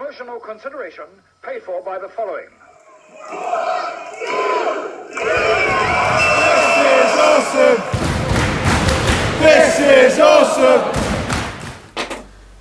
Promotional consideration paid for by the following. This is awesome!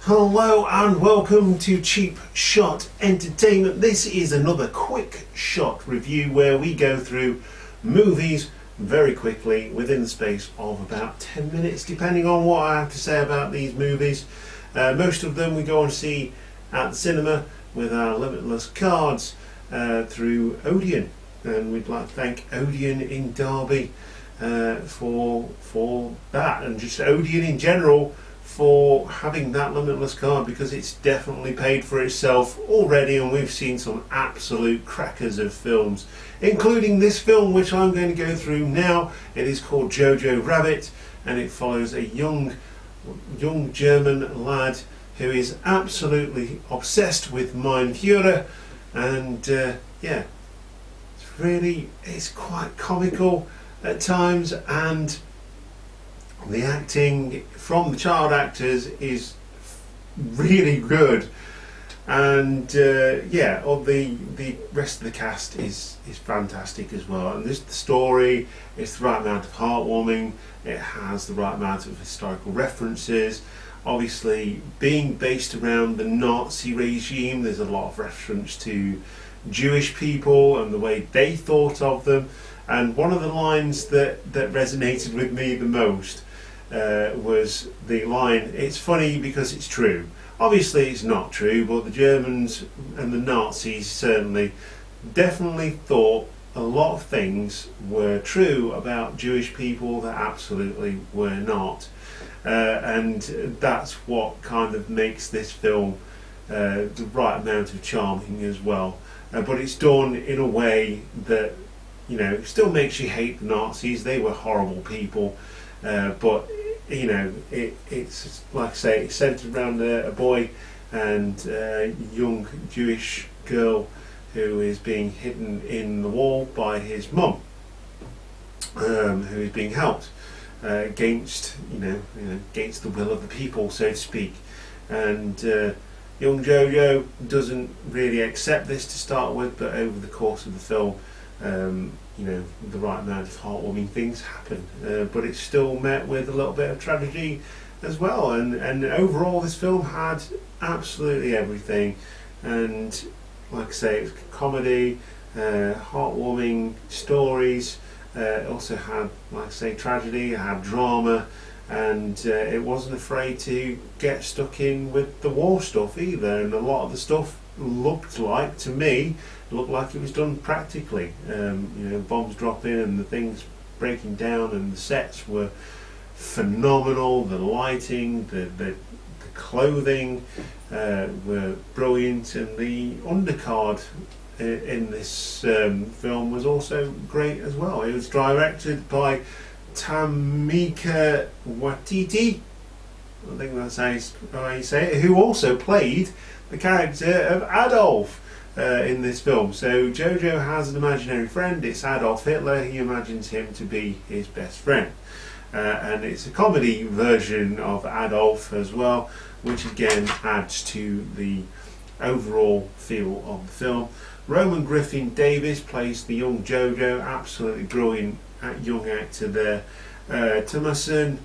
Hello and welcome to Cheap Shot Entertainment. This is another quick shot review where we go through movies very quickly within the space of about 10 minutes, depending on what I have to say about these movies. Most of them we go and see at the cinema with our limitless cards through Odeon, and we'd like to thank Odeon in Derby for that, and just Odeon in general for having that limitless card, because it's definitely paid for itself already, and we've seen some absolute crackers of films, including this film which I'm going to go through now. It is called JoJo Rabbit, and it follows a young German lad who is absolutely obsessed with Mein Führer, and yeah, it's quite comical at times, and the acting from the child actors is really good, and yeah, the rest of the cast is fantastic as well. And the story, it's the right amount of heartwarming, it has the right amount of historical references. Obviously, being based around the Nazi regime, there's a lot of reference to Jewish people and the way they thought of them. And one of the lines that resonated with me the most was the line, "It's funny because it's true." Obviously it's not true, but the Germans and the Nazis certainly definitely thought a lot of things were true about Jewish people that absolutely were not. And that's what kind of makes this film the right amount of charming as well. But it's done in a way that, you know, still makes you hate the Nazis. They were horrible people, but you know, it's like I say, it's centered around a boy and a young Jewish girl who is being hidden in the wall by his mum, who is being helped against against the will of the people, so to speak. And young JoJo doesn't really accept this to start with, but over the course of the film, you know, the right amount of heartwarming things happen, but it's still met with a little bit of tragedy as well. And overall, this film had absolutely everything. And like I say, it's comedy, heartwarming stories. It also had, like I say, tragedy. It had drama, and it wasn't afraid to get stuck in with the war stuff either. And a lot of the stuff looked like it was done practically. You know, bombs dropping and the things breaking down, and the sets were phenomenal. The lighting, the clothing were brilliant, and the undercard in this film was also great as well. It was directed by Taika Waititi, I think that's how you say it, who also played the character of Adolf in this film. So JoJo has an imaginary friend. It's Adolf Hitler. He imagines him to be his best friend, and it's a comedy version of Adolf as well, which again adds to the overall feel of the film. Roman Griffin Davis plays the young JoJo, absolutely brilliant young actor there. Thomasin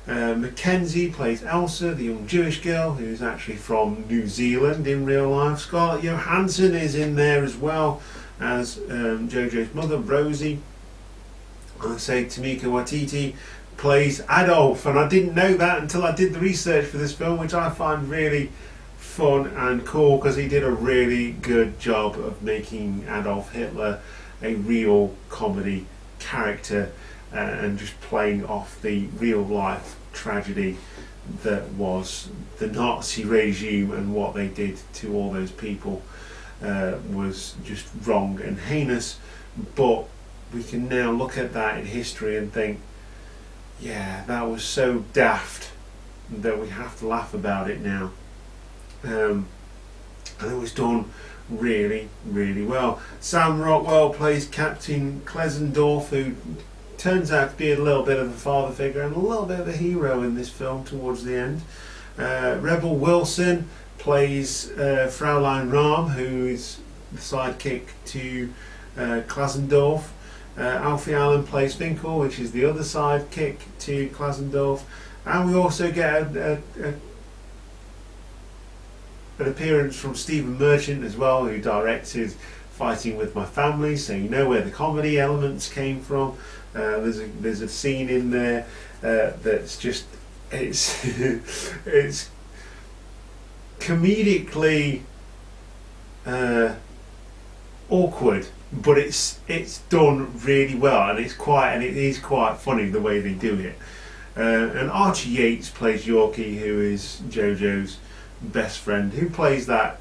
Mackenzie plays Elsa, the young Jewish girl who's actually from New Zealand in real life. Scarlett Johansson is in there as well as JoJo's mother, Rosie. I say Taika Waititi plays Adolf, and I didn't know that until I did the research for this film, which I find really fun and cool, because he did a really good job of making Adolf Hitler a real comedy character, and just playing off the real life tragedy that was the Nazi regime, and what they did to all those people was just wrong and heinous. But we can now look at that in history and think, yeah, that was so daft that we have to laugh about it now. And it was done really, really well. Sam Rockwell plays Captain Klesendorf, who turns out to be a little bit of a father figure and a little bit of a hero in this film towards the end. Rebel Wilson plays Fraulein Rahm, who is the sidekick to Klasendorf. Alfie Allen plays Finkel, which is the other sidekick to Klasendorf. And we also get an appearance from Stephen Merchant as well, who directed Fighting With My Family, so you know where the comedy elements came from. There's a scene in there that's just it's comedically awkward, but it's done really well, and it is quite funny the way they do it. And Archie Yates plays Yorkie, who is JoJo's best friend, who plays that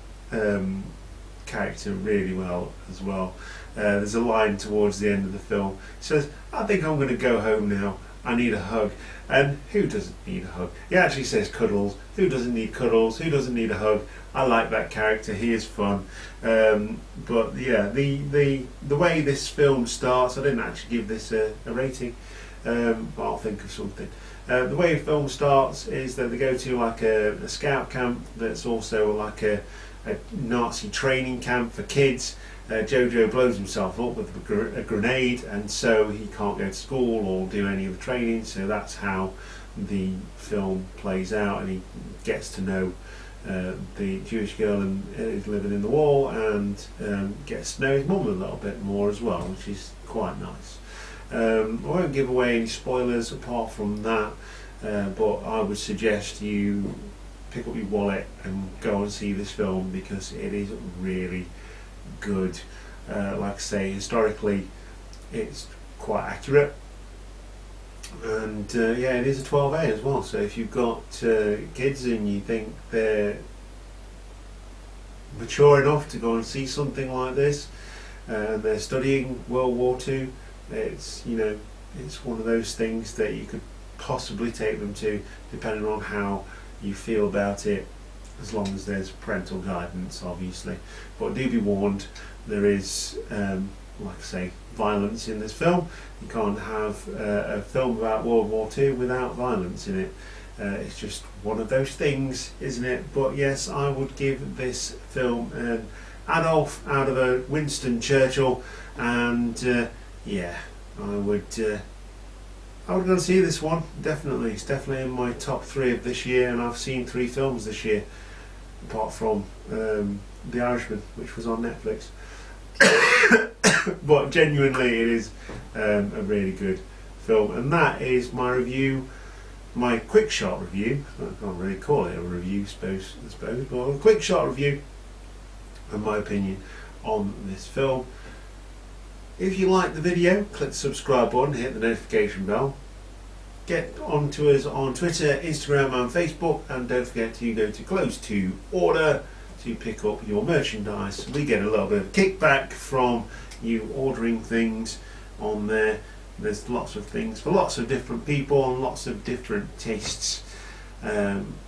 character really well as well. There's a line towards the end of the film. He says, "I think I'm going to go home now. I need a hug." And who doesn't need a hug? He actually says cuddles. Who doesn't need cuddles? Who doesn't need a hug? I like that character. He is fun. But yeah, the way this film starts, I didn't actually give this a rating, but I'll think of something. The way the film starts is that they go to like a scout camp that's also like a Nazi training camp for kids. JoJo blows himself up with a grenade, and so he can't go to school or do any of the training, so that's how the film plays out, and he gets to know the Jewish girl who's living in the wall, and gets to know his mum a little bit more as well, which is quite nice. I won't give away any spoilers apart from that, but I would suggest you pick up your wallet and go and see this film, because it is really good. Like I say, historically it's quite accurate, and yeah, it is a 12A as well, so if you've got kids and you think they're mature enough to go and see something like this, and they're studying World War II, it's, you know, it's one of those things that you could possibly take them to, depending on how you feel about it, as long as there's parental guidance, obviously. But do be warned, there is, like I say, violence in this film. You can't have a film about World War II without violence in it. It's just one of those things, isn't it? But yes, I would give this film an Adolf out of a Winston Churchill, and yeah, I would go and see this one, definitely. It's definitely in my top 3 of this year, and I've seen 3 films this year, apart from The Irishman, which was on Netflix. But genuinely, it is a really good film, and that is my review, my quick shot review. I can't really call it a review, I suppose, but a quick shot review, in my opinion, on this film. If you like the video, click the subscribe button, hit the notification bell. Get on to us on Twitter, Instagram and Facebook, and don't forget to go to Close to Order to pick up your merchandise. We get a little bit of kickback from you ordering things on there. There's lots of things for lots of different people and lots of different tastes,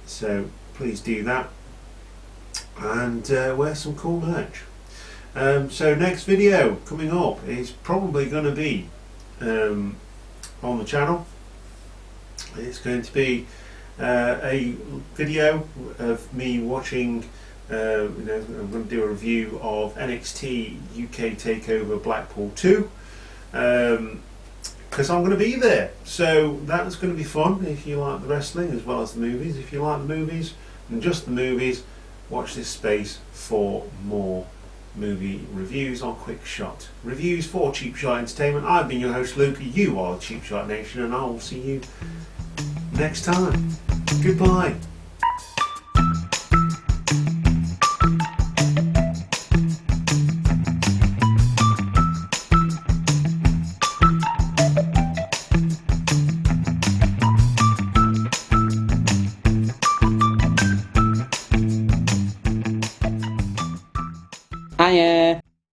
so please do that, and wear some cool merch. So next video coming up is probably going to be on the channel. It's going to be a video of me watching, I'm going to do a review of NXT UK Takeover Blackpool 2, because I'm going to be there. So that's going to be fun if you like the wrestling as well as the movies. If you like the movies and just the movies, watch this space for more movie reviews on Quick Shot. Reviews for Cheap Shot Entertainment. I've been your host Luke, you are Cheap Shot Nation, and I will see you next time. Goodbye.